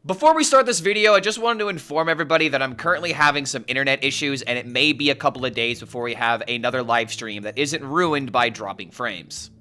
Before we start this video, I just wanted to inform everybody that I'm currently having some internet issues, and it may be a couple of days before we have another live stream that isn't ruined by dropping frames.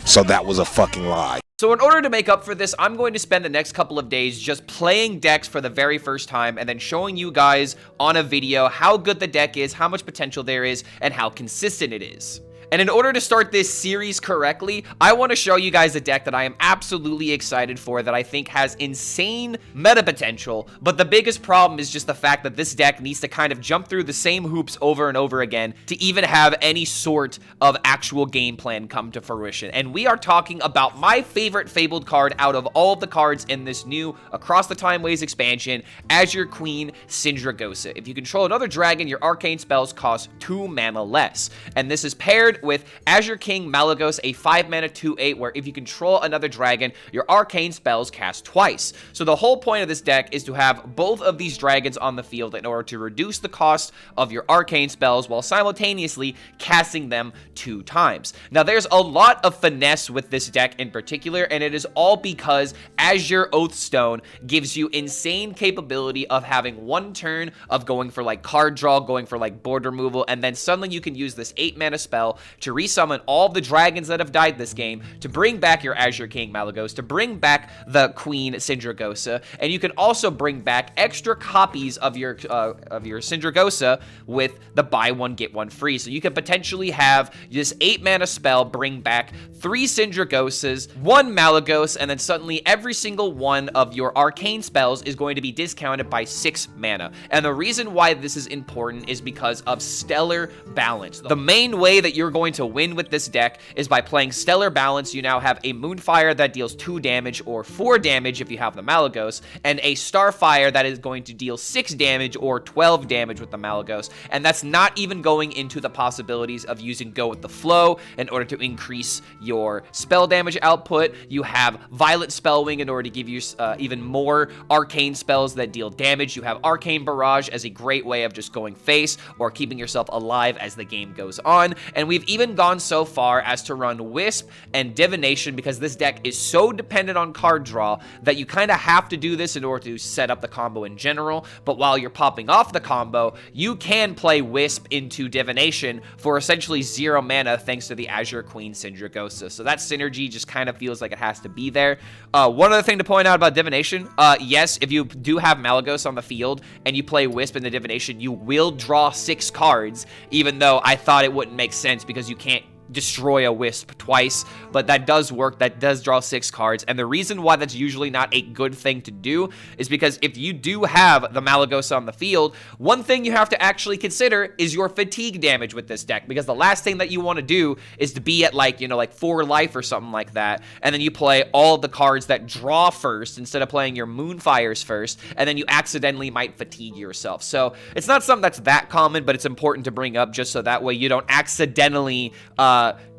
So that was a fucking lie. So in order to make up for this, I'm going to spend the next couple of days just playing decks for the very first time and then showing you guys on a video how good the deck is, how much potential there is, and how consistent it is. And in order to start this series correctly, I want to show you guys a deck that I am absolutely excited for, that I think has insane meta potential, but the biggest problem is just the fact that this deck needs to kind of jump through the same hoops over and over again to even have any sort of actual game plan come to fruition. And we are talking about my favorite Fabled card out of all of the cards in this new Across the Timeways expansion, Azure Queen Sindragosa. If you control another dragon, your arcane spells cost 2 mana less. And this is paired with Azure King Malygos, a 5-mana 2/8, where if you control another dragon, your arcane spells cast twice. So the whole point of this deck is to have both of these dragons on the field in order to reduce the cost of your arcane spells while simultaneously casting them 2 times. Now there's a lot of finesse with this deck in particular, and it is all because Azure Oathstone gives you insane capability of having 1 turn of going for like card draw, going for like board removal, and then suddenly you can use this 8-mana spell to resummon all the dragons that have died this game, to bring back your Azure King Malygos, to bring back the Queen Sindragosa, and you can also bring back extra copies of your Sindragosa with the buy one get one free. So you could potentially have this 8-mana spell bring back 3 Sindragosas, 1 Malygos, and then suddenly every single one of your arcane spells is going to be discounted by 6 mana. And the reason why this is important is because of Stellar Balance. The main way that you're going to win with this deck is by playing Stellar Balance. You now have a Moonfire that deals 2 damage or 4 damage if you have the Malygos, and a Starfire that is going to deal 6 damage or 12 damage with the Malygos. And that's not even going into the possibilities of using Go with the Flow in order to increase your spell damage output. You have Violet Spellwing in order to give you even more arcane spells that deal damage. You have Arcane Barrage as a great way of just going face or keeping yourself alive as the game goes on. And we've even gone so far as to run Wisp and Divination because this deck is so dependent on card draw that you kind of have to do this in order to set up the combo in general. But while you're popping off the combo, you can play Wisp into Divination for essentially 0 mana thanks to the Azure Queen Sindragosa. So that synergy just kind of feels like it has to be there. One other thing to point out about Divination, yes, if you do have Malygos on the field and you play Wisp in the Divination, you will draw 6 cards, even though I thought it wouldn't make sense because you can't destroy a Wisp twice, but that does work. That does draw 6 cards, and the reason why that's usually not a good thing to do is because if you do have the Malygos on the field, one thing you have to actually consider is your fatigue damage with this deck, because the last thing that you want to do is to be at like, you know, like 4 life or something like that, and then you play all the cards that draw first instead of playing your Moonfires first, and then you accidentally might fatigue yourself. So it's not something that's that common, but it's important to bring up just so that way you don't accidentally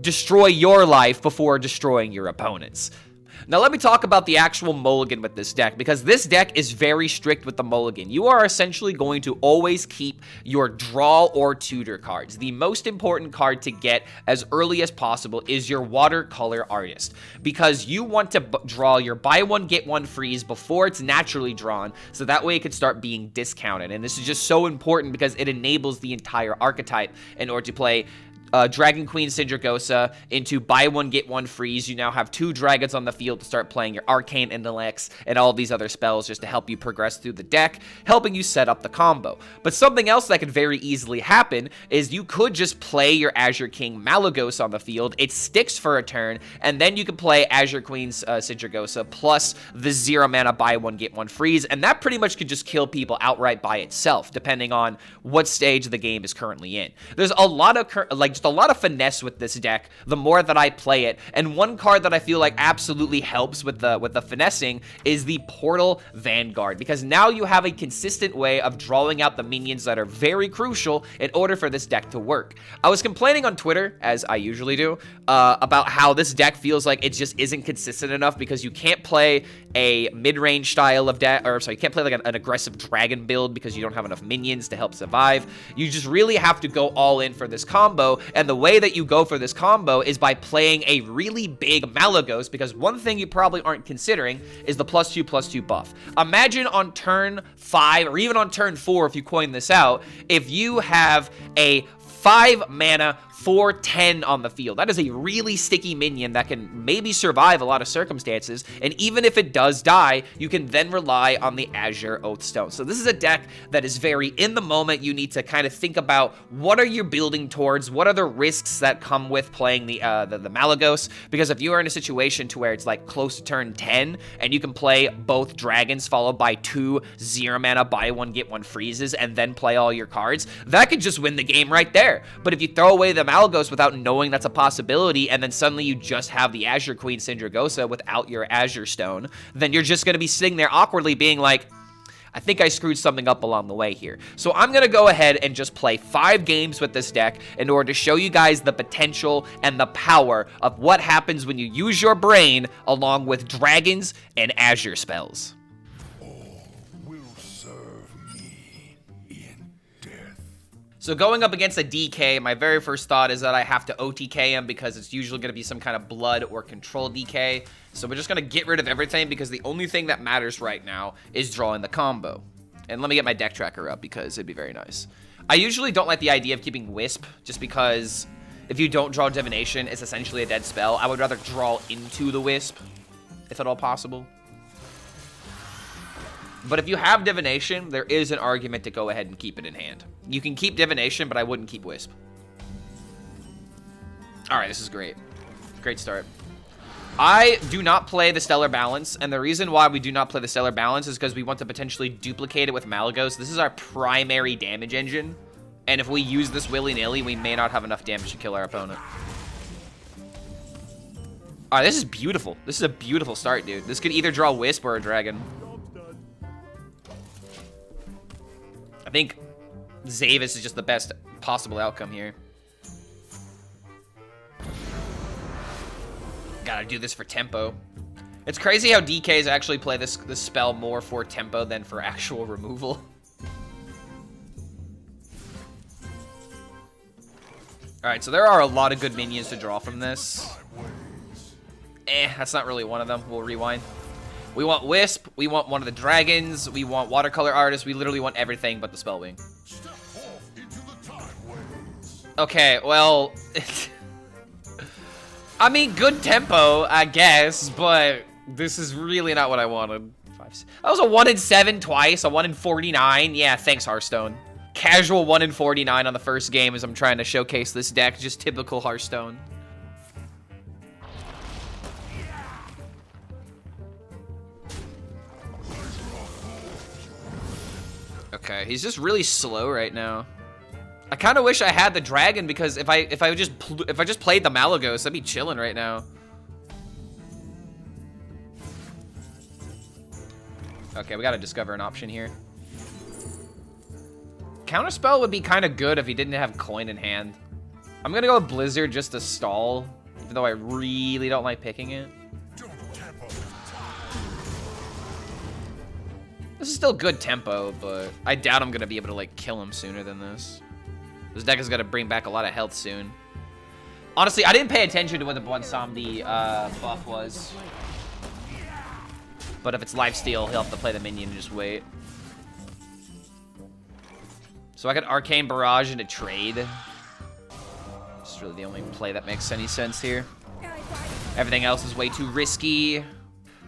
destroy your life before destroying your opponent's. Now let me talk about the actual mulligan with this deck, because this deck is very strict with the mulligan. You are essentially going to always keep your draw or tutor cards. The most important card to get as early as possible is your Watercolor Artist, because you want to draw your buy one get one freeze before it's naturally drawn, so that way it can start being discounted. And this is just so important because it enables the entire archetype in order to play Dragon Queen Sindragosa into buy one get one freeze. You now have 2 dragons on the field to start playing your Arcane Intellects and all these other spells just to help you progress through the deck, helping you set up the combo. But something else that could very easily happen is you could just play your Azure King Malygos on the field. It sticks for a turn, and then you can play Azure Queen's Sindragosa plus the 0 mana buy one get one freeze, and that pretty much could just kill people outright by itself, depending on what stage the game is currently in. There's a lot of just a lot of finesse with this deck the more that I play it, and one card that I feel like absolutely helps with the finessing is the Portal Vanguard, because now you have a consistent way of drawing out the minions that are very crucial in order for this deck to work. I was complaining on Twitter, as I usually do, about how this deck feels like it just isn't consistent enough because you can't play a mid-range style of deck, or sorry, you can't play like an aggressive dragon build because you don't have enough minions to help survive. You just really have to go all in for this combo, And the way that you go for this combo is by playing a really big Malygos, because one thing you probably aren't considering is the +2/+2 buff. Imagine on turn 5 or even on turn 4, if you coin this out, if you have a 5 mana 4/10 on the field. That is a really sticky minion that can maybe survive a lot of circumstances, and even if it does die, you can then rely on the Azure Oathstone. So this is a deck that is very in the moment. You need to kind of think about what are you building towards, what are the risks that come with playing the Malygos, because if you are in a situation to where it's like close to turn 10 and you can play both dragons followed by 2 0-mana buy one get one freezes and then play all your cards, that could just win the game right there. But if you throw away the Malygos without knowing that's a possibility, and then suddenly you just have the Azure Queen Syndragosa without your Azure Stone, then you're just going to be sitting there awkwardly being like, I think I screwed something up along the way here. So I'm going to go ahead and just play 5 games with this deck in order to show you guys the potential and the power of what happens when you use your brain along with dragons and Azure spells. So going up against a DK, my very first thought is that I have to OTK him because it's usually going to be some kind of blood or control DK. So we're just going to get rid of everything because the only thing that matters right now is drawing the combo. And let me get my deck tracker up because it'd be very nice. I usually don't like the idea of keeping Wisp just because if you don't draw Divination, it's essentially a dead spell. I would rather draw into the Wisp, if at all possible. But if you have Divination, there is an argument to go ahead and keep it in hand. You can keep Divination, but I wouldn't keep Wisp. All right, this is great. Great start. I do not play the Stellar Balance, and the reason why we do not play the Stellar Balance is because we want to potentially duplicate it with Malygos. This is our primary damage engine, and if we use this willy-nilly, we may not have enough damage to kill our opponent. All right, this is beautiful. This is a beautiful start, dude. This could either draw Wisp or a Dragon. I think Zavis is just the best possible outcome here. Gotta do this for tempo. It's crazy how DKs actually play this spell more for tempo than for actual removal. Alright, so there are a lot of good minions to draw from this. That's not really one of them. We'll rewind. We want Wisp, we want one of the dragons, we want Watercolor Artist, we literally want everything but the Spellwing. Okay, well... I mean, good tempo, I guess, but this is really not what I wanted. That was a 1 in 7 twice, a 1 in 49. Yeah, thanks, Hearthstone. Casual 1 in 49 on the first game as I'm trying to showcase this deck, just typical Hearthstone. Okay, he's just really slow right now. I kind of wish I had the dragon because if I just played the Malygos, I'd be chilling right now. Okay, we gotta discover an option here. Counterspell would be kind of good if he didn't have coin in hand. I'm gonna go with Blizzard just to stall, even though I really don't like picking it. This is still good tempo, but I doubt I'm gonna be able to like kill him sooner than this. This deck is gonna bring back a lot of health soon. Honestly, I didn't pay attention to what the Bonsomdi buff was. But if it's lifesteal, he'll have to play the minion and just wait. So I could Arcane Barrage into trade. It's really the only play that makes any sense here. Everything else is way too risky.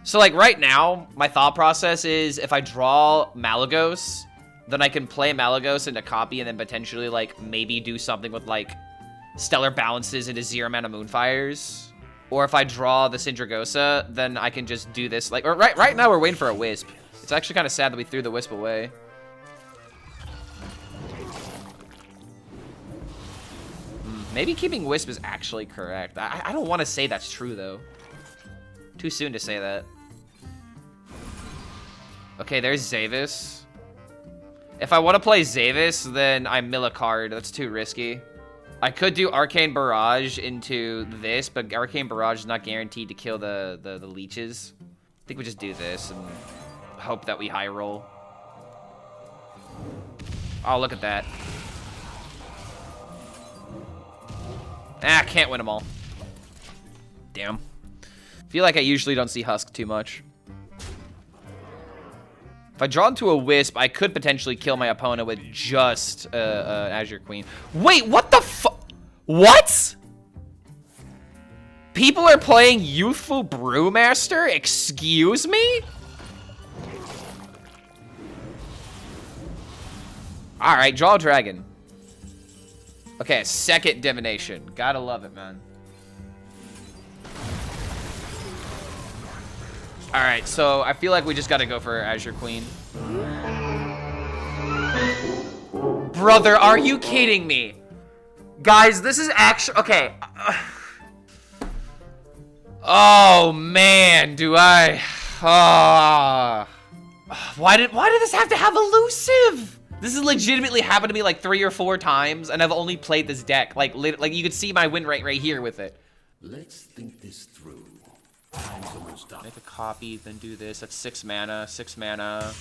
So like right now, my thought process is if I draw Malygos, then I can play Malygos into copy and then potentially like maybe do something with like Stellar Balances into 0-mana Moonfires. Or if I draw the Syndragosa, then I can just do this. Like, or right now we're waiting for a Wisp. It's actually kind of sad that we threw the Wisp away. Maybe keeping Wisp is actually correct. I don't want to say that's true though. Too soon to say that. Okay, there's Zavis. If I want to play Zavis, then I mill a card. That's too risky. I could do Arcane Barrage into this, but Arcane Barrage is not guaranteed to kill the leeches. I think we just do this and hope that we high roll. Oh, look at that. Ah, can't win them all. Damn. Feel like I usually don't see Husk too much. If I draw into a Wisp, I could potentially kill my opponent with just Azure Queen. Wait, what the fuck? What? People are playing Youthful Brewmaster? Excuse me? Alright, draw a dragon. Okay, second divination. Gotta love it, man. Alright, so I feel like we just gotta go for Azure Queen. Brother, are you kidding me? Guys, this is actually... Okay. Oh, man, do I... Why did this have to have elusive? This has legitimately happened to me like 3 or 4 times, and I've only played this deck. Like you could see my win rate right here with it. Let's think this through. Make a copy, then do this. That's 6 mana, 6 mana.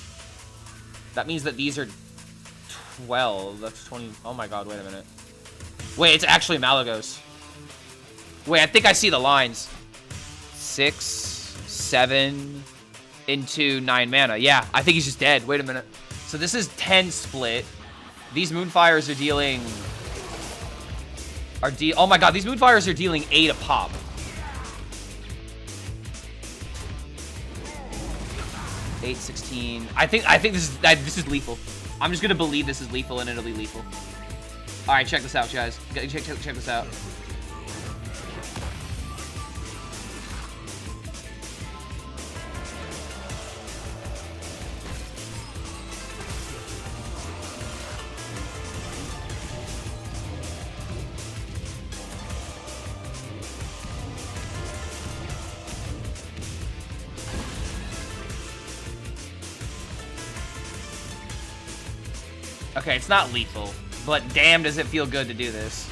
That means that these are 12. That's 20. Oh my god, wait a minute. Wait, it's actually Malagos. Wait, I think I see the lines. 6, 7 into 9 mana. Yeah, I think he's just dead. Wait a minute. So this is 10 split. These Moonfires are dealing... Oh my god, these Moonfires are dealing 8 a pop. Eight, 16. I think this is lethal. I'm just gonna believe this is lethal and it'll be lethal. All right, check this out, guys. Check this out. Okay, it's not lethal, but damn does it feel good to do this.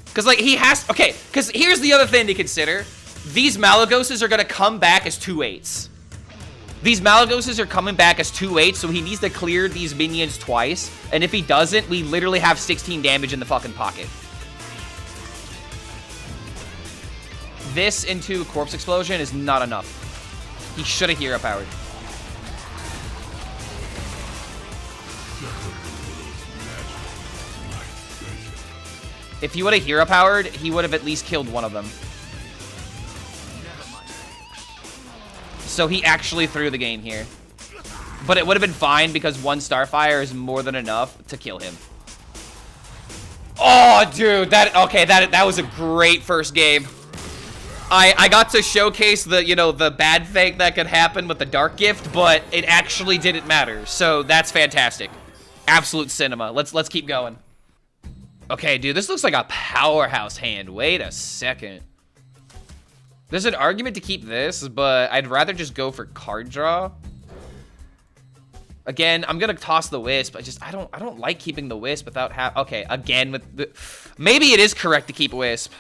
Because, like, he has... Okay, because here's the other thing to consider. These Malagoses are going to come back as 2/8s. These Malagoses are coming back as 2/8, so he needs to clear these minions twice. And if he doesn't, we literally have 16 damage in the fucking pocket. This into Corpse Explosion is not enough. He should have hero powered. If he would have hero powered, he would have at least killed one of them. So he actually threw the game here. But it would have been fine because 1 Starfire is more than enough to kill him. Oh, dude, that was a great first game. I got to showcase the, you know, the bad thing that could happen with the Dark Gift, but it actually didn't matter. So that's fantastic. Absolute cinema. Let's keep going. Okay, dude, this looks like a powerhouse hand. Wait a second. There's an argument to keep this, but I'd rather just go for card draw. Again, I'm gonna toss the Wisp. I don't like keeping the Wisp without okay, again with the... Maybe it is correct to keep Wisp.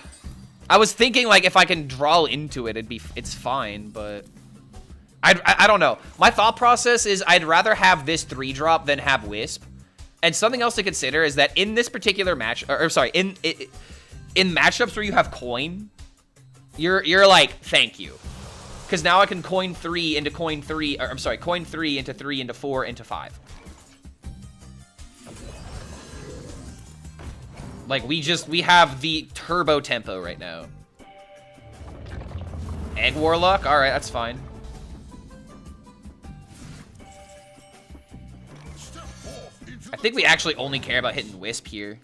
I was thinking, like, if I can draw into it, it's fine, but... I don't know. My thought process is I'd rather have this 3-drop than have Wisp. And something else to consider is that in this particular match, or sorry, in matchups where you have coin, you're like, thank you. Because now I can coin 3 into coin 3, or I'm sorry, coin 3 into 3 into 4 into 5. Like, we have the turbo tempo right now. Egg Warlock? Alright, that's fine. I think we actually only care about hitting Wisp here.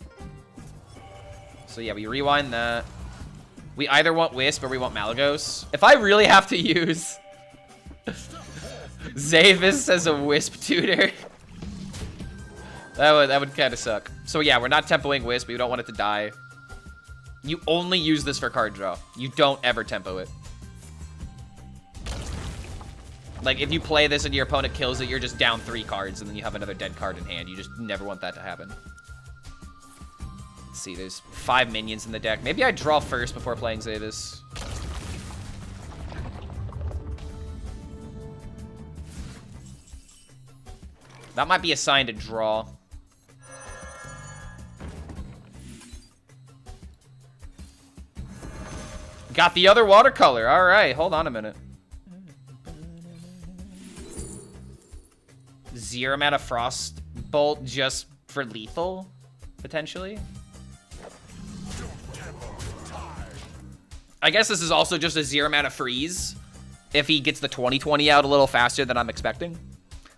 So yeah, we rewind that. We either want Wisp or we want Malagos. If I really have to use Zavis as a Wisp tutor, that would kind of suck. So yeah, we're not tempoing Wisp. We don't want it to die. You only use this for card draw. You don't ever tempo it. Like, if you play this and your opponent kills it, you're just down 3 cards, and then you have another dead card in hand. You just never want that to happen. Let's see, there's 5 minions in the deck. Maybe I draw first before playing Zavis. That might be a sign to draw. Got the other watercolor. All right, hold on a minute. 0 mana Frost Bolt just for lethal, potentially. I guess this is also just a 0 mana freeze if he gets the 20/20 out a little faster than I'm expecting.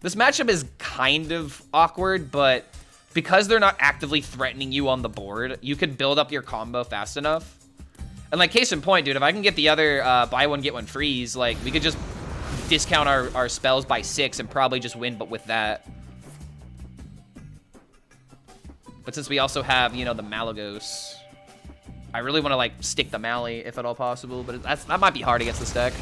This matchup is kind of awkward, but because they're not actively threatening you on the board, you can build up your combo fast enough. And like, case in point, dude, if I can get the other buy one, get one freeze, like, we could just discount our spells by 6 and probably just win, but with that. But since we also have, you know, the Malagos, I really want to, like, stick the Mally if at all possible, but that might be hard against this deck.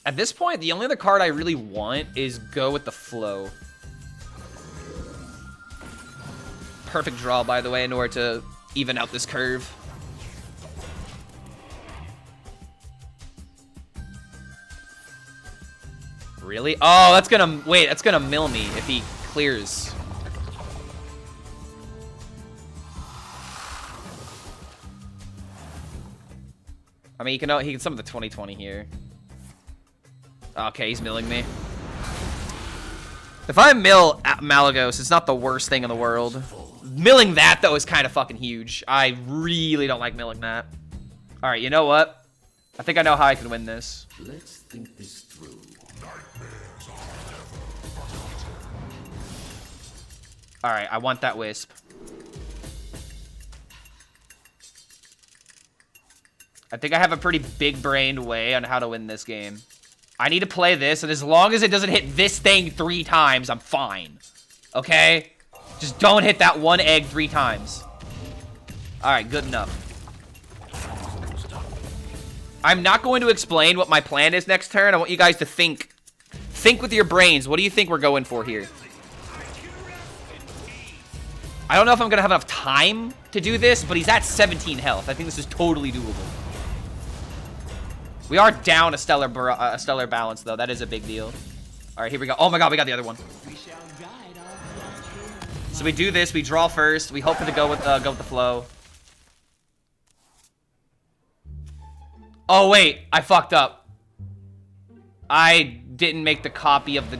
At this point, the only other card I really want is Go with the Flow. Perfect draw, by the way, in order to even out this curve. Really? Oh, that's gonna... Wait, that's gonna mill me if he clears. I mean, he can summon the 20/20 here. Okay, he's milling me. If I mill at Malagos, it's not the worst thing in the world. Milling that, though, is kind of fucking huge. I really don't like milling that. All right, you know what? I think I know how I can win this. Let's think this through. All right, I want that Wisp. I think I have a pretty big-brained way on how to win this game. I need to play this, and as long as it doesn't hit this thing 3 times, I'm fine. Okay? Just don't hit that one egg 3 times. Alright, good enough. I'm not going to explain what my plan is next turn. I want you guys to think. Think with your brains. What do you think we're going for here? I don't know if I'm going to have enough time to do this, but he's at 17 health. I think this is totally doable. We are down a stellar balance, though. That is a big deal. All right, here we go. Oh, my God, we got the other one. So we do this. We draw first. We hope for the go with the flow. Oh, wait. I fucked up. I didn't make the copy of the...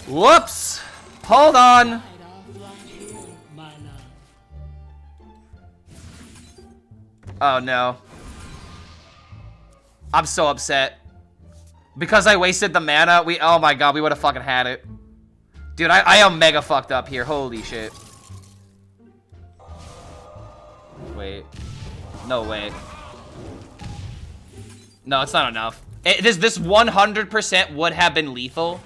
Whoops. Hold on. Oh, no. I'm so upset. Because I wasted the mana, oh my God, we would have fucking had it. Dude, I am mega fucked up here. Holy shit. Wait. No way. No, it's not enough. This 100% would have been lethal.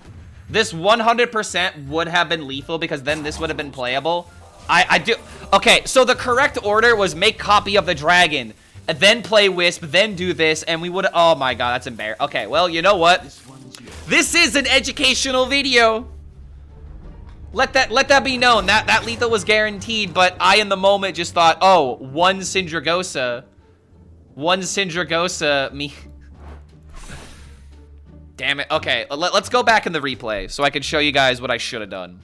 This 100% would have been lethal because then this would have been playable. I do... Okay, so the correct order was make copy of the dragon, and then play Wisp, then do this, and we would... Oh my God, that's embarrassing. Okay, well, you know what? This is an educational video. Let that be known. That lethal was guaranteed, but I, in the moment, just thought, oh, one Syndragosa, me... Damn it. Okay, let's go back in the replay so I can show you guys what I should have done.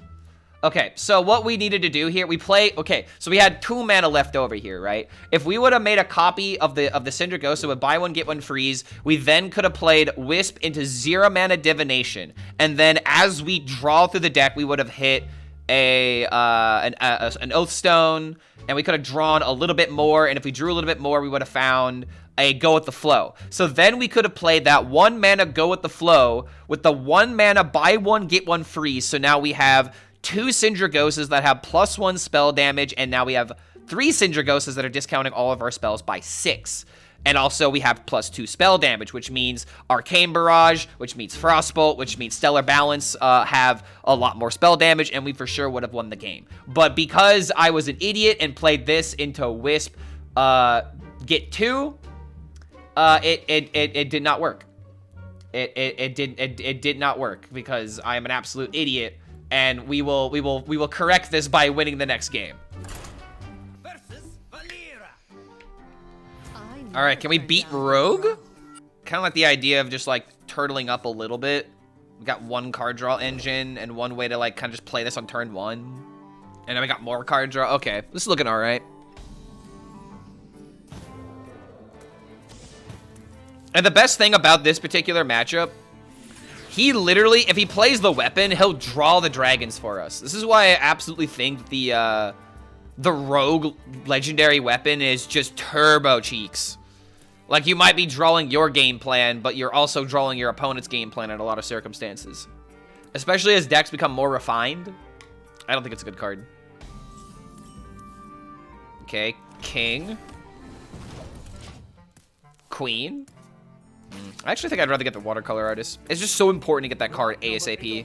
Okay, so what we needed to do here, okay, so we had 2 mana left over here, right? If we would have made a copy of the Syndragosa with buy one, get one freeze, we then could have played Wisp into 0 mana Divination. And then as we draw through the deck, we would have hit an Oathstone, and we could have drawn a little bit more, and if we drew a little bit more, we would have found a Go with the Flow. So then we could have played that 1 mana Go with the Flow with the 1 mana buy one, get one freeze. So now we have 2 Syndragosas that have +1 spell damage, and now we have 3 Syndragosas that are discounting all of our spells by 6. And also we have +2 spell damage, which means Arcane Barrage, which means Frostbolt, which means Stellar Balance have a lot more spell damage, and we for sure would have won the game. But because I was an idiot and played this into Wisp get 2, it did not work. It did not work because I am an absolute idiot. And we will correct this by winning the next game. All right, can we beat Rogue? Kind of like the idea of just like turtling up a little bit We got one card draw engine and one way to like kind of just play this on turn 1. And then we got more card draw. Okay, this is looking all right. And the best thing about this particular matchup, he literally, if he plays the weapon, he'll draw the dragons for us. This is why I absolutely think the rogue legendary weapon is just turbo cheeks. Like, you might be drawing your game plan, but you're also drawing your opponent's game plan in a lot of circumstances. Especially as decks become more refined. I don't think it's a good card. Okay, king. Queen. I actually think I'd rather get the watercolor artist. It's just so important to get that card ASAP.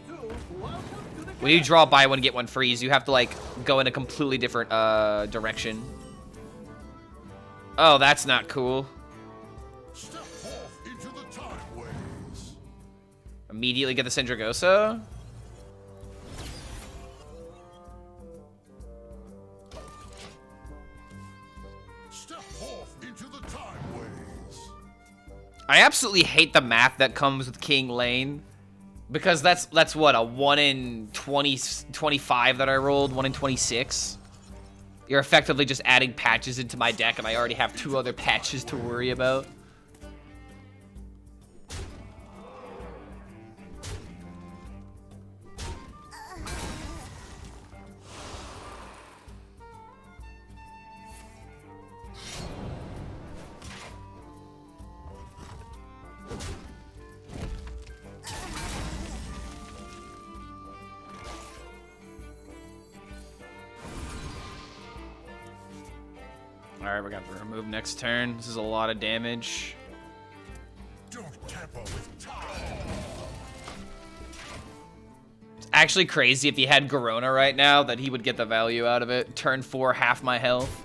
When you draw buy one, get one freeze, you have to, like, go in a completely different direction. Oh, that's not cool. Step off into the timeways. Immediately get the Syndragosa. Step off into the timeways. I absolutely hate the math that comes with King Lane. Because that's what, a 1 in 20, 25 that I rolled, 1 in 26. You're effectively just adding patches into my deck, and I already have 2 other patches to worry about. Alright, we're gonna have to remove next turn. This is a lot of damage. Don't tamper with time. It's actually crazy if he had Garona right now that he would get the value out of it. Turn 4, half my health.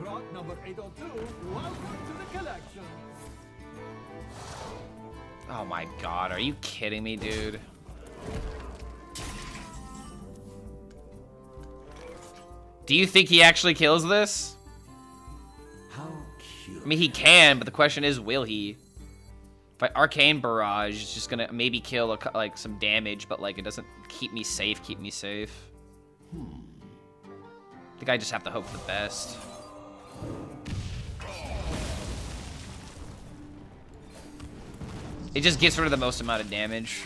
Rock number 802, welcome to the collection. Oh my god, are you kidding me, dude? Do you think he actually kills this? How cute. I mean, he can, but the question is, will he? If I Arcane Barrage, it's just gonna maybe kill like some damage, but like it doesn't keep me safe. I think I just have to hope for the best. It just gets rid of the most amount of damage,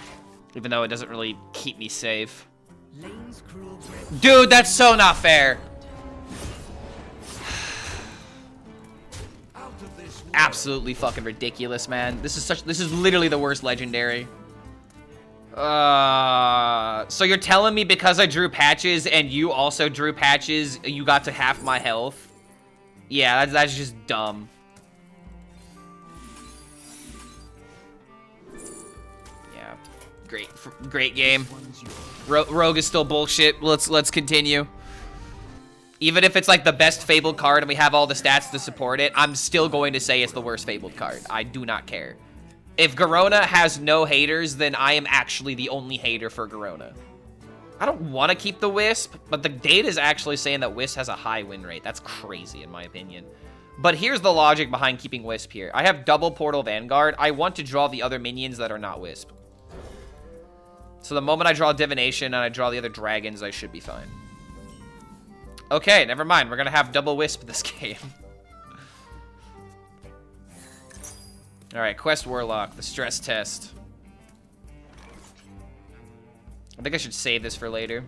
even though it doesn't really keep me safe. Dude, that's so not fair. Absolutely fucking ridiculous, man. This is literally the worst legendary. So you're telling me because I drew patches and you also drew patches, you got to half my health? Yeah, that's just dumb. Yeah, great game. Rogue is still bullshit. Let's continue. Even if it's like the best Fabled card and we have all the stats to support it, I'm still going to say it's the worst Fabled card. I do not care. If Garona has no haters, then I am actually the only hater for Garona. I don't want to keep the Wisp, but the data is actually saying that Wisp has a high win rate. That's crazy in my opinion. But here's the logic behind keeping Wisp here. I have double Portal Vanguard. I want to draw the other minions that are not Wisp. So the moment I draw Divination and I draw the other dragons, I should be fine. Okay, never mind. We're going to have double Wisp this game. Alright, Quest Warlock, the stress test. I think I should save this for later.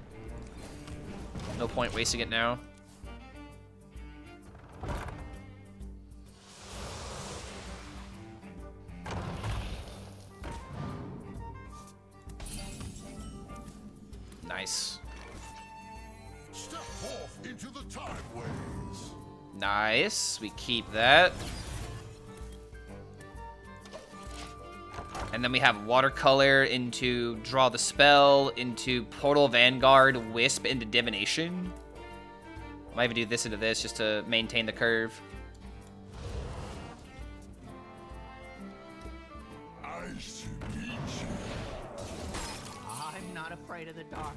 No point wasting it now. Nice. Step off into the timeways. Nice. We keep that. And then we have Watercolor into Draw the Spell, into Portal Vanguard, Wisp, into Divination. I might even do this into this just to maintain the curve. Nice to meet you. afraid of the dark.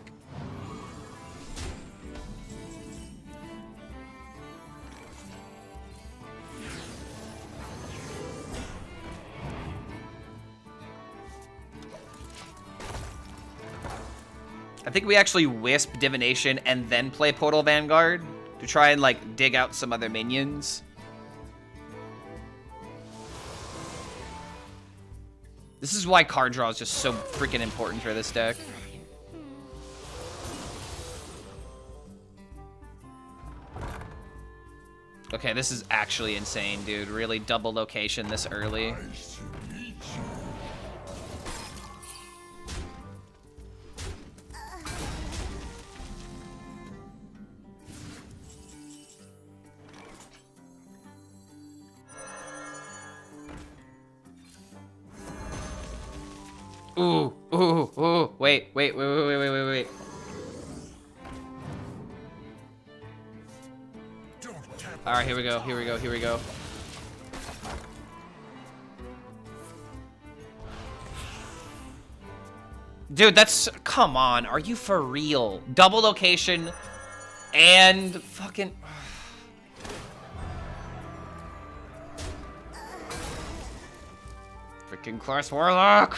I think we actually wisp Divination and then play Portal Vanguard to try and, like, dig out some other minions. This is why card draw is just so freaking important for this deck. Okay, this is actually insane, dude. Really double location this early. Ooh, ooh, ooh. Wait. All right, here we go. Dude, that's... Come on, are you for real? Double location and fucking... Freaking Class Warlock!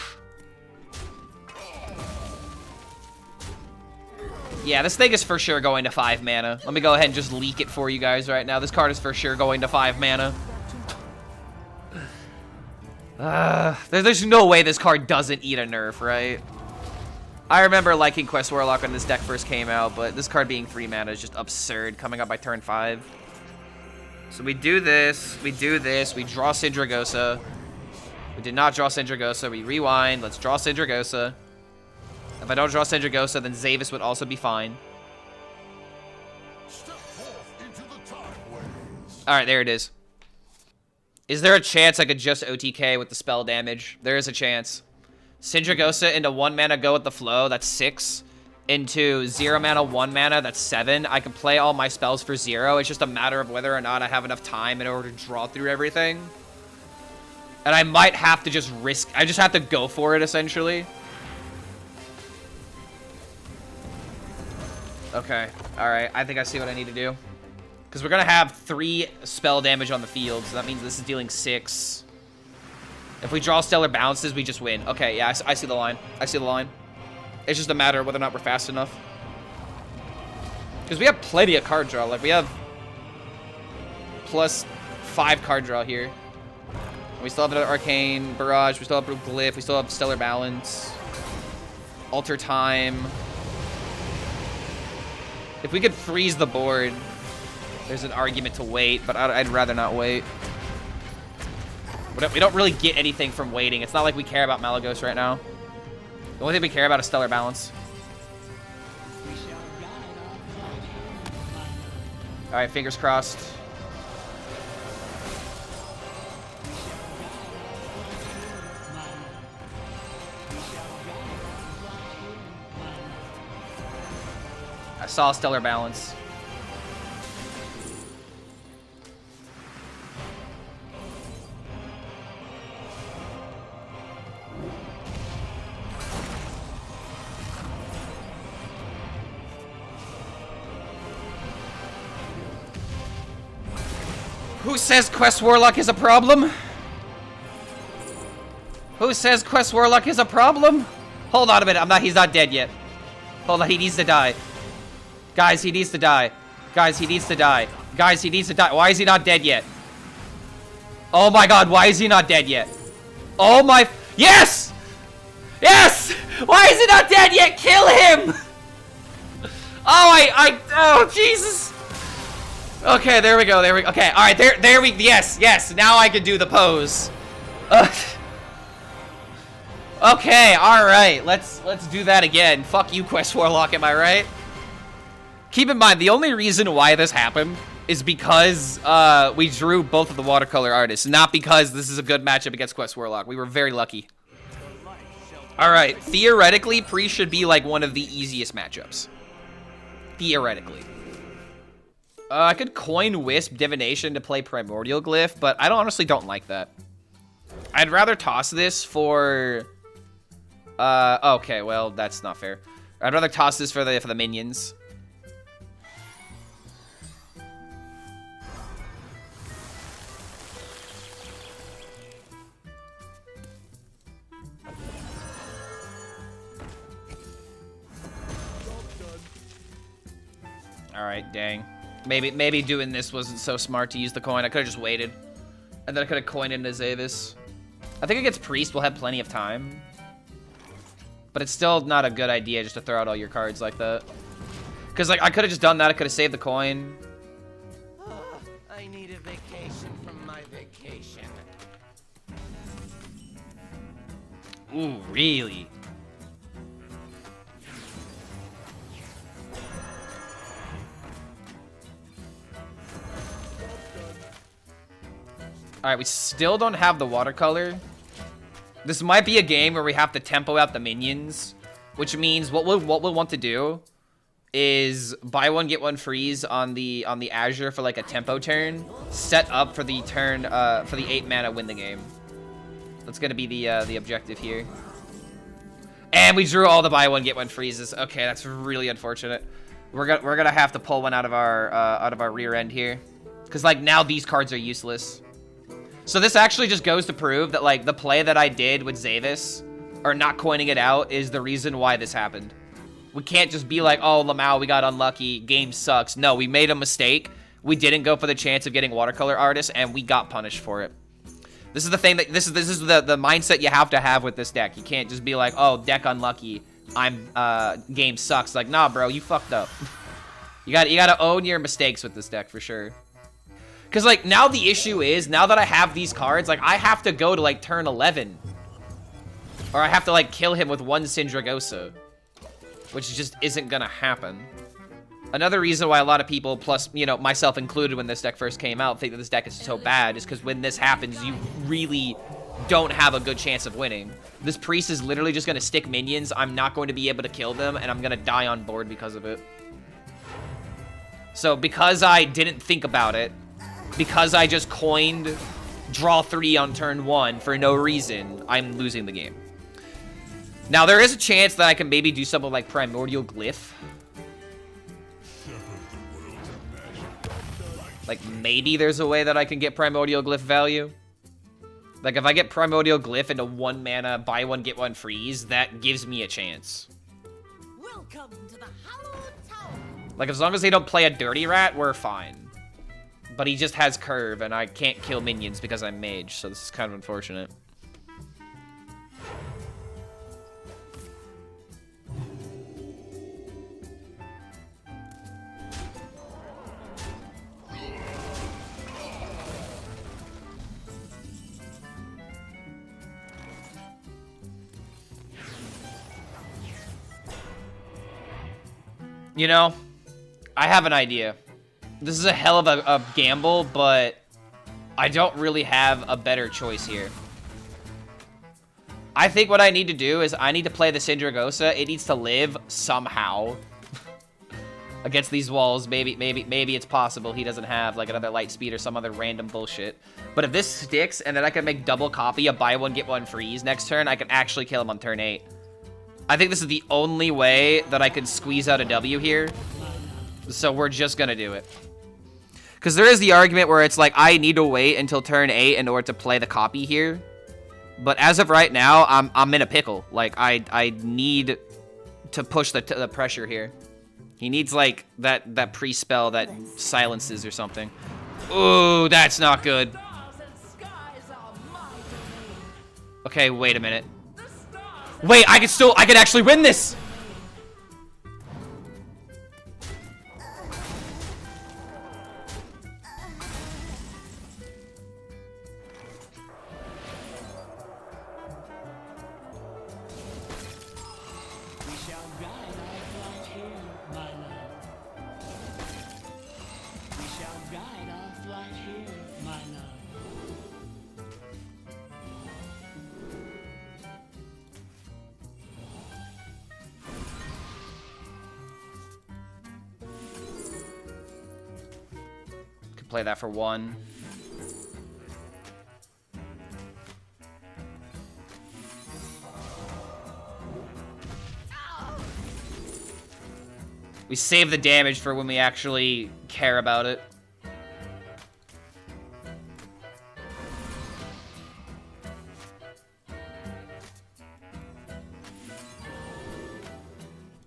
Yeah, this thing is for sure going to 5 mana. Let me go ahead and just leak it for you guys right now. This card is for sure going to 5 mana. There's no way this card doesn't eat a nerf, right? I remember liking Quest Warlock when this deck first came out, but this card being 3 mana is just absurd coming up by turn 5. So we do this, we draw Sindragosa. We did not draw Sindragosa, we rewind, let's draw Sindragosa. If I don't draw Sindragosa, then Zavis would also be fine. Alright, there it is. Is there a chance I could just OTK with the spell damage? There is a chance. Sindragosa into 1 mana, go with the flow, that's 6. Into 0 mana, 1 mana, that's 7. I can play all my spells for 0. It's just a matter of whether or not I have enough time in order to draw through everything. And I might have to just risk... I just have to go for it, essentially. Okay, alright. I think I see what I need to do. Because we're going to have 3 spell damage on the field, so that means this is dealing 6. If we draw Stellar Bounces, we just win. Okay, yeah, I see the line. I see the line. It's just a matter of whether or not we're fast enough. Because we have plenty of card draw. Like, we have plus 5 card draw here. We still have another Arcane, Barrage, we still have Glyph, we still have Stellar Balance, Alter Time. If we could freeze the board, there's an argument to wait, but I'd rather not wait. We don't really get anything from waiting. It's not like we care about Malagos right now. The only thing we care about is Stellar Balance. Alright, fingers crossed. I saw Stellar Balance. Who says Quest Warlock is a problem? Who says Quest Warlock is a problem? Hold on a minute, he's not dead yet. Hold on, he needs to die. Guys, he needs to die. Guys, he needs to die. Guys, he needs to die. Why is he not dead yet? Oh my god, why is he not dead yet? Oh my... Yes! Yes! Why is he not dead yet? Kill him! Oh, Jesus! Okay, there we go, okay, alright, there we... Yes, now I can do the pose. Okay, alright, let's do that again. Fuck you, Quest Warlock, am I right? Keep in mind, the only reason why this happened is because we drew both of the watercolor artists, not because this is a good matchup against Quest Warlock. We were very lucky. Alright, theoretically, Pre should be like one of the easiest matchups. Theoretically. I could coin Wisp Divination to play Primordial Glyph, but I honestly don't like that. I'd rather toss this for... okay, well, that's not fair. I'd rather toss this for the minions. Alright, dang. Maybe doing this wasn't so smart to use the coin. I could have just waited. And then I could have coined into Zavis. I think against Priest we'll have plenty of time. But it's still not a good idea just to throw out all your cards like that. Because, like, I could have just done that. I could have saved the coin. I need a vacation from my vacation. Ooh, really? Alright, we still don't have the watercolor. This might be a game where we have to tempo out the minions, which means what we'll want to do is buy one get one freeze on the Azure for like a tempo turn, set up for the turn for the 8 mana win the game. That's gonna be the objective here. And we drew all the buy one get one freezes. Okay, that's really unfortunate. We're gonna have to pull one out of our rear end here, because like now these cards are useless. So this actually just goes to prove that, like, the play that I did with Zavis, or not coining it out, is the reason why this happened. We can't just be like, oh, Lamau, we got unlucky, game sucks. No, we made a mistake. We didn't go for the chance of getting watercolor artists, and we got punished for it. This is the thing that, this is the mindset you have to have with this deck. You can't just be like, oh, deck unlucky, game sucks. Like, nah, bro, you fucked up. You gotta own your mistakes with this deck, for sure. Because, like, now the issue is, now that I have these cards, like, I have to go to, like, turn 11. Or I have to, like, kill him with one Syndragosa. Which just isn't gonna happen. Another reason why a lot of people, plus, you know, myself included when this deck first came out, think that this deck is so bad is because when this happens, you really don't have a good chance of winning. This Priest is literally just gonna stick minions. I'm not going to be able to kill them, and I'm gonna die on board because of it. So, because I didn't think about it, because I just coined draw 3 on turn 1 for no reason, I'm losing the game. Now, there is a chance that I can maybe do something like Primordial Glyph. Like, maybe there's a way that I can get Primordial Glyph value. Like, if I get Primordial Glyph into 1 mana, buy one, get one freeze, that gives me a chance. Welcome to the Hallowed Tower. Like, as long as they don't play a Dirty Rat, we're fine. But he just has curve, and I can't kill minions because I'm mage, so this is kind of unfortunate. You know, I have an idea. This is a hell of a gamble, but I don't really have a better choice here. I think what I need to do is I need to play the Syndragosa. It needs to live somehow against these walls. Maybe it's possible he doesn't have like another light speed or some other random bullshit. But if this sticks and then I can make double copy of buy one get one freeze next turn, I can actually kill him on turn 8. I think this is the only way that I can squeeze out a W here. So we're just gonna do it. Because there is the argument where it's like, I need to wait until turn 8 in order to play the copy here. But as of right now, I'm in a pickle. Like, I need to push the pressure here. He needs, like, that pre-spell that silences or something. Ooh, that's not good. Okay, wait a minute. Wait, I can actually win this! Play that for 1. We save the damage for when we actually care about it.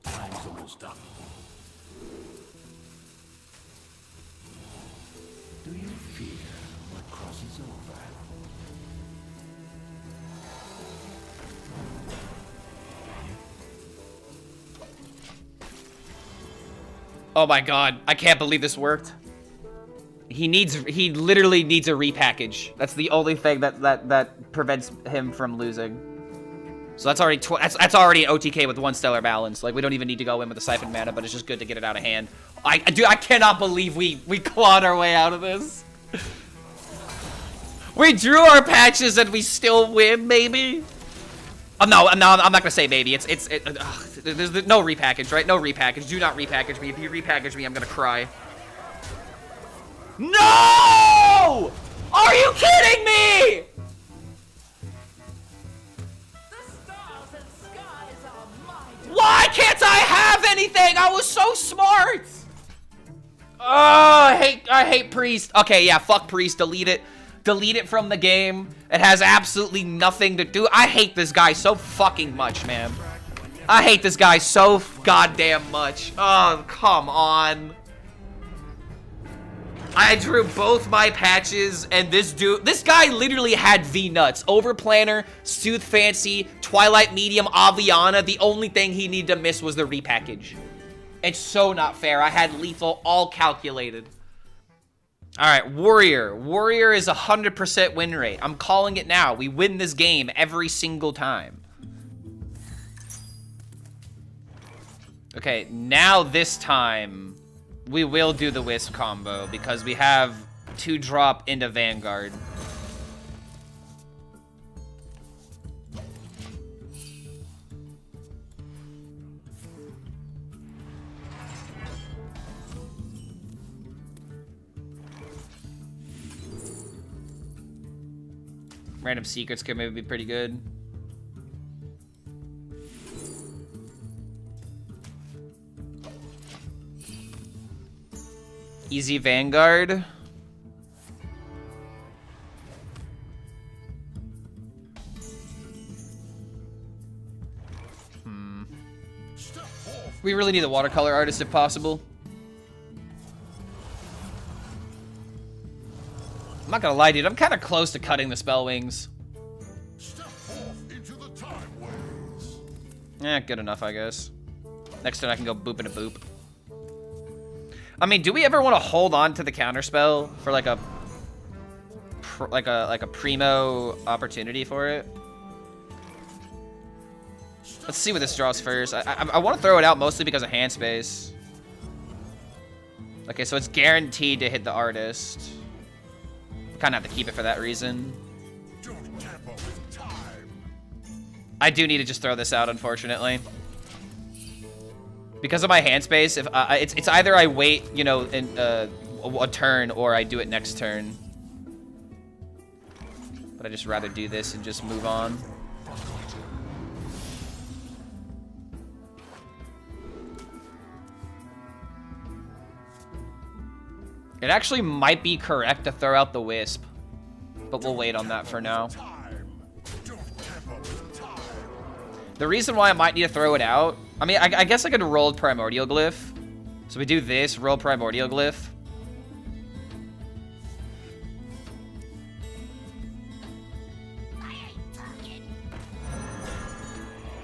Time's almost up. Do you fear what crosses over? Oh my god, I can't believe this worked. He literally needs a repackage. That's the only thing that prevents him from losing. So that's already that's already an OTK with 1 stellar balance. Like, we don't even need to go in with the siphon mana, but it's just good to get it out of hand. I cannot believe we clawed our way out of this. We drew our patches and we still win, maybe? Oh, no, I'm not gonna say maybe. There's no repackage, right? No repackage. Do not repackage me. If you repackage me, I'm gonna cry. No! Are you kidding me? The stars and skies are mine. Why can't I have anything? I was so smart. Oh, I hate Priest. Okay, yeah, fuck Priest. Delete it. Delete it from the game. It has absolutely nothing to do. I hate this guy so fucking much, man. I hate this guy so goddamn much. Oh, come on. I drew both my patches, and this guy literally had V-Nuts. Overplanner, Sooth Fancy, Twilight Medium, Aviana. The only thing he needed to miss was the repackage. It's so not fair. I had lethal all calculated. Alright, Warrior. Warrior is 100% win rate. I'm calling it now. We win this game every single time. Okay, now this time, we will do the Wisp combo because we have 2-drop into Vanguard. Random secrets could maybe be pretty good. Easy Vanguard. We really need a watercolor artist if possible. I'm not gonna lie, dude. I'm kind of close to cutting the spell wings. Step off into the Timeways. Eh, good enough, I guess. Next turn I can go boop and a boop. I mean, do we ever want to hold on to the counterspell for like a primo opportunity for it? Let's see what this draws first. I want to throw it out mostly because of hand space. Okay, so it's guaranteed to hit the artist. Kind of have to keep it for that reason. Don't tamper with time. I do need to just throw this out, unfortunately. Because of my hand space, if it's either I wait, you know, in a turn, or I do it next turn. But I'd just rather do this and just move on. It actually might be correct to throw out the Wisp, but we'll wait on that for now. The reason why I might need to throw it out, I mean, I guess I could roll Primordial Glyph. So we do this, roll Primordial Glyph.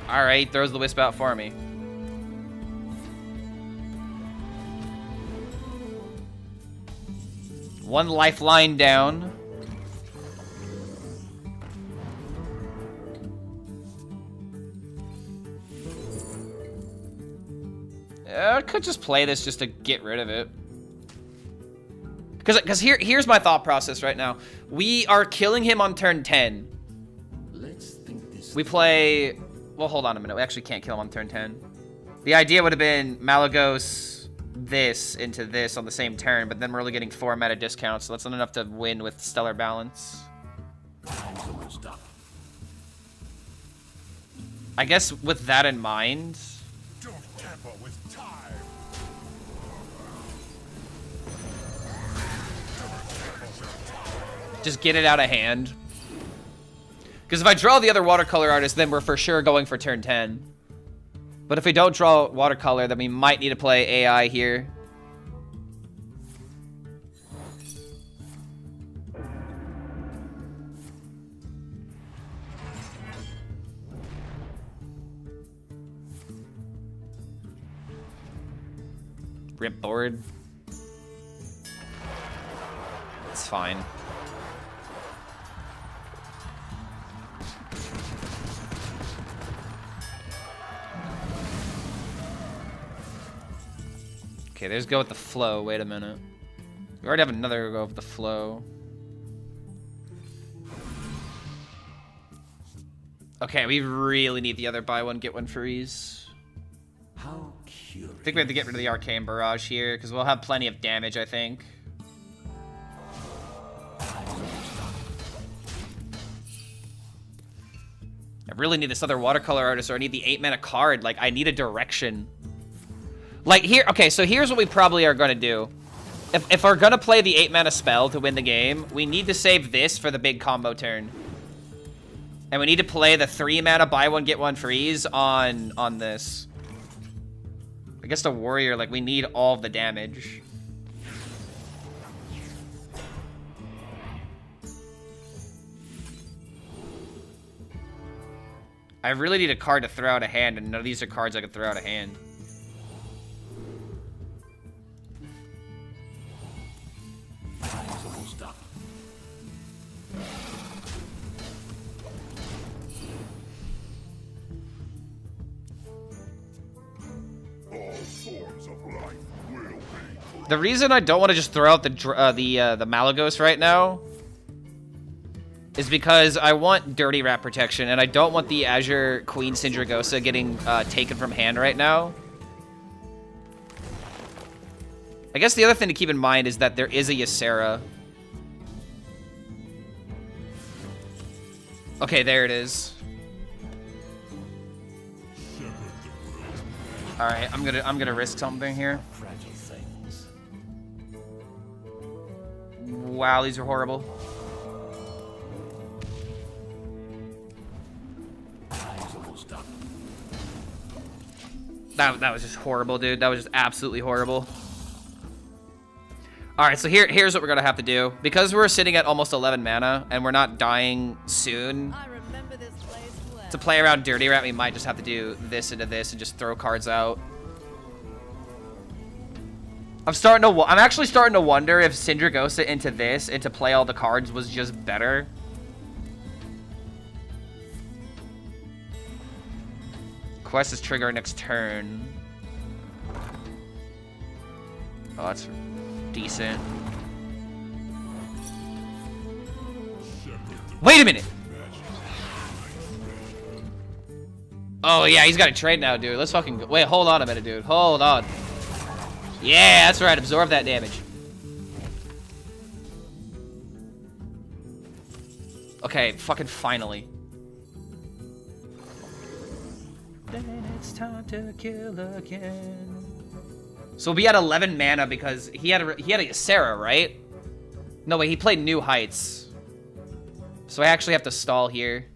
Alright, throws the Wisp out for me. One lifeline down. I could just play this just to get rid of it. Because here's my thought process right now. We are killing him on turn 10. Let's think this. We play... Well, hold on a minute. We actually can't kill him on turn 10. The idea would have been Malagos this into this on the same turn, but then we're only getting 4 meta discounts, so that's not enough to win with Stellar Balance. Time's almost up. I guess with that in mind... Don't tamper with time. Just get it out of hand. Because if I draw the other watercolor artist, then we're for sure going for turn 10. But if we don't draw watercolor, then we might need to play AI here. Rip board. It's fine. Okay, there's go with the flow. Wait a minute. We already have another go with the flow. Okay, we really need the other buy one, get one freeze. How curious. I think we have to get rid of the Arcane Barrage here, because we'll have plenty of damage, I think. I really need this other watercolor artist, or I need the 8-mana card. Like, I need a direction. Like, here, okay, so here's what we probably are going to do. If we're going to play the 8-mana spell to win the game, we need to save this for the big combo turn. And we need to play the 3-mana buy one, get one freeze on this. I guess the warrior, like, we need all of the damage. I really need a card to throw out a hand, and none of these are cards I can throw out a hand. The reason I don't want to just throw out the Malagos right now is because I want Dirty Rat protection, and I don't want the Azure Queen Sindragosa getting taken from hand right now. I guess the other thing to keep in mind is that there is a Ysera. Okay, there it is. All right, I'm gonna risk something here. Wow, these are horrible. That was just horrible, dude. That was just absolutely horrible. All right, so here's what we're gonna have to do. Because we're sitting at almost 11 mana and we're not dying soon. I remember this place well. To play around Dirty Rat, we might just have to do this into this and just throw cards out. I'm actually starting to wonder if Sindragosa into this, into play all the cards, was just better. Quest is trigger next turn. Oh, that's decent. Wait a minute! Oh yeah, he's got a trade now, dude. Let's fucking go. Wait, hold on a minute, dude. Hold on. Yeah, that's right. Absorb that damage. Okay, fucking finally. Then it's time to kill again. So we'll be at 11 mana because he had a Ysera, right? No, wait, he played New Heights. So I actually have to stall here.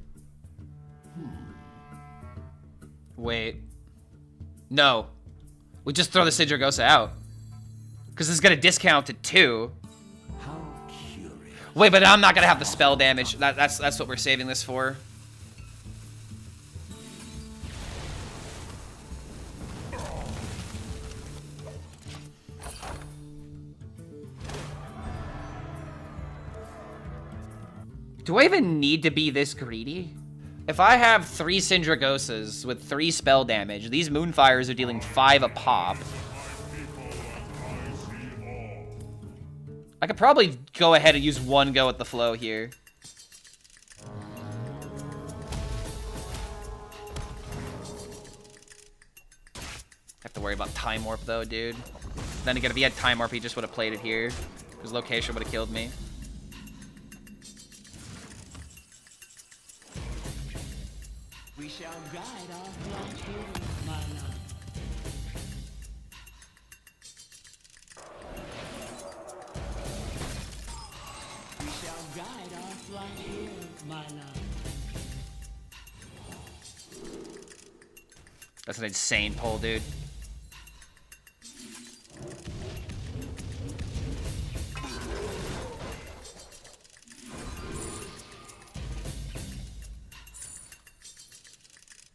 Wait. No. We just throw the Sindragosa out. Because this is going to discount to 2. How curious. Wait, but I'm not going to have the spell damage. That's what we're saving this for. Do I even need to be this greedy? If I have 3 Sindragosas with 3 spell damage, these Moonfires are dealing 5 a pop. I could probably go ahead and use 1 go at the flow here. Have to worry about Time Warp though, dude. Then again, if he had Time Warp, he just would have played it here. His location would have killed me. We shall guide our frontiers, my love. We shall guide right here, my love. That's an insane pull, dude.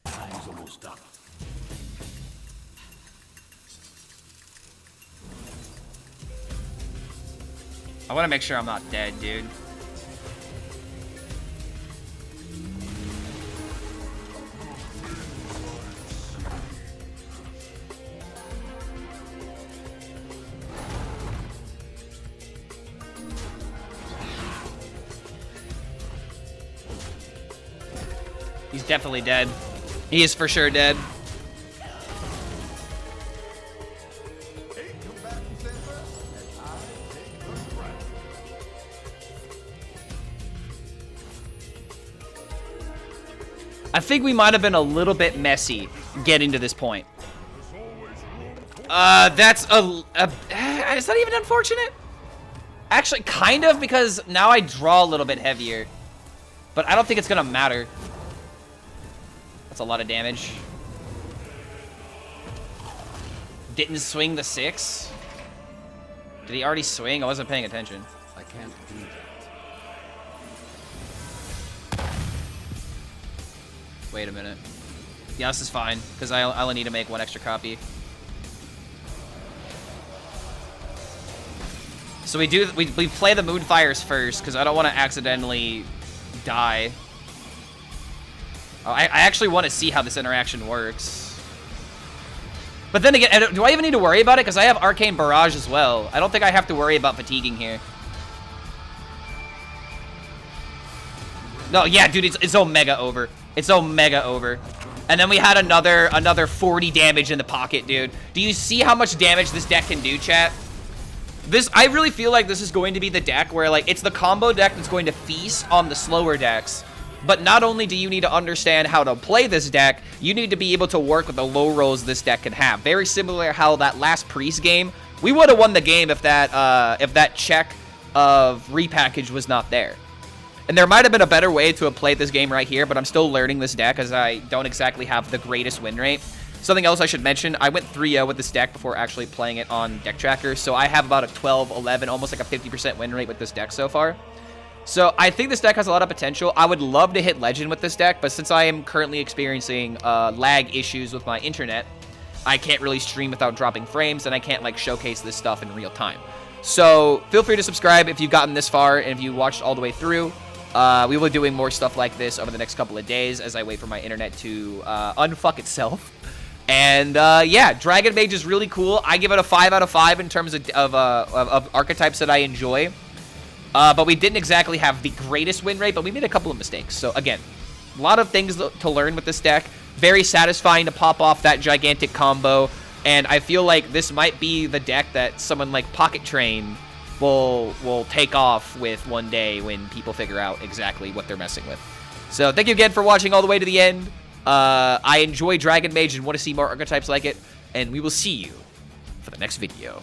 Time's almost up. I want to make sure I'm not dead, dude. He's definitely dead. He is for sure dead. I think we might have been a little bit messy getting to this point. That's is that even unfortunate? Actually, kind of, because now I draw a little bit heavier. But I don't think it's gonna matter. That's a lot of damage. Didn't swing the 6. Did he already swing? I wasn't paying attention. I can't do that. Wait a minute. Yeah, this is fine, because I only need to make 1 extra copy. So we play the Moonfires first, because I don't want to accidentally die. Oh, I actually want to see how this interaction works. But then again, do I even need to worry about it? Because I have Arcane Barrage as well. I don't think I have to worry about fatiguing here. No, yeah, dude, it's Omega over. It's Omega over. And then we had another 40 damage in the pocket, dude. Do you see how much damage this deck can do, chat? I really feel like this is going to be the deck where, like, it's the combo deck that's going to feast on the slower decks. But not only do you need to understand how to play this deck, you need to be able to work with the low rolls this deck can have. Very similar to how that last Priest game, we would have won the game if that check of repackage was not there. And there might have been a better way to have played this game right here, but I'm still learning this deck as I don't exactly have the greatest win rate. Something else I should mention, I went 3-0 with this deck before actually playing it on Deck Tracker, so I have about a 12, 11, almost like a 50% win rate with this deck so far. So I think this deck has a lot of potential. I would love to hit Legend with this deck, but since I am currently experiencing lag issues with my internet, I can't really stream without dropping frames, and I can't, like, showcase this stuff in real time. So feel free to subscribe if you've gotten this far and if you watched all the way through. We will be doing more stuff like this over the next couple of days as I wait for my internet to unfuck itself. And yeah, Dragon Mage is really cool. I give it a 5 out of 5 in terms of archetypes that I enjoy. But we didn't exactly have the greatest win rate, but we made a couple of mistakes. So again, a lot of things to learn with this deck. Very satisfying to pop off that gigantic combo. And I feel like this might be the deck that someone like Pocket Train will take off with one day when people figure out exactly what they're messing with. So thank you again for watching all the way to the end. I enjoy Dragon Mage and want to see more archetypes like it. And we will see you for the next video.